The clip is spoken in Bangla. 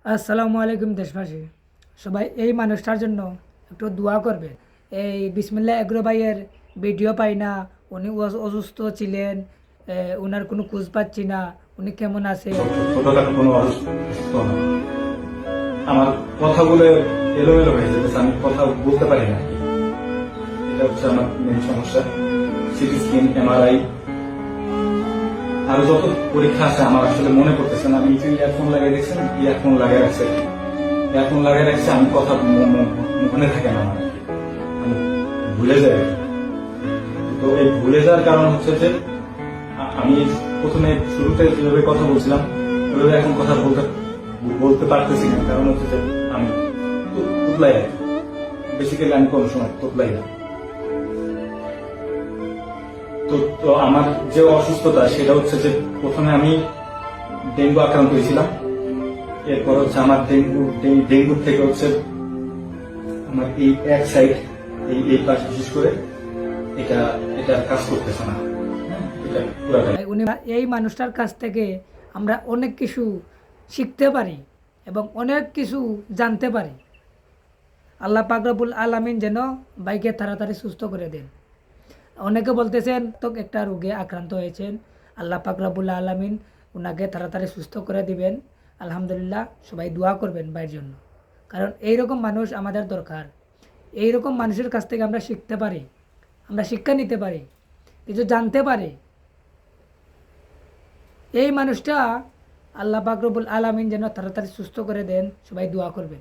আসসালামু আলাইকুম দেশবাসী, সবাই এই মানুষটার জন্য একটু দোয়া করবেন। এই বিসমিল্লাহ এগ্রো ভাইয়ের ভিডিও পাই না, উনি অসুস্থ ছিলেন, ওনার কোনো খোঁজ পাচ্ছি না, উনি কেমন আছে। ছোটখাটো কোনো অসুস্থ না। আমার কথাগুলো এলোমেলো হয়ে যেতেছে, আমি কথা বলতে পারি না। এটা হচ্ছে আমার মেন সমস্যা। সিটি স্ক্যান, এমআরআই, আরো যত পরীক্ষা আছে আমার আসলে মনে পড়তেছে না। আমি ইয়ারফোন লাগিয়ে দেখছেন, ইয়ারফোন লাগিয়ে রাখছে, ইয়ারফোন লাগিয়ে রাখছে, আমি কথা মনে থাকে না আমার, আমি ভুলে যাই। তো এই ভুলে যাওয়ার কারণ হচ্ছে যে আমি প্রথমে শুরুতে যেভাবে কথা বলছিলাম ওইভাবে এখন কথা বলতে পারতেছি না। কারণ হচ্ছে যে আমি তুতলাই রাখি, বেসিক্যালি আমি কোন সময় তুতলাই না। তো আমার যে অসুস্থতা সেটা হচ্ছে যে প্রথমে আমি ডেঙ্গু আক্রান্ত হয়েছিলাম। এরপর হচ্ছে আমার ডেঙ্গুর থেকে হচ্ছে আমার এই এক সাইড, এই পাশ বিশেষ করে এটা এটা কাজ করতেছে না। এটা পুরাটাই উনি এই মানুষটার কাছ থেকে আমরা অনেক কিছু শিখতে পারি এবং অনেক কিছু জানতে পারি। আল্লাহ পাক রব্বুল আলামিন যেন ভাইকে তাড়াতাড়ি সুস্থ করে দেন। অনেকে বলতেছেন তো একটা রোগে আক্রান্ত হয়েছেন, আল্লাহ পাক রব্বুল আলামিন ওনাকে তাড়াতাড়ি সুস্থ করে দিবেন। আলহামদুলিল্লাহ, সবাই দোয়া করবেন ভাইয়ের জন্য, কারণ এইরকম মানুষ আমাদের দরকার। এইরকম মানুষের কাছ থেকে আমরা শিখতে পারি, আমরা শিক্ষা নিতে পারি, কিছু জানতে পারি। এই মানুষটা আল্লাহ পাক রব্বুল আলামিন যেন তাড়াতাড়ি সুস্থ করে দেন, সবাই দোয়া করবেন।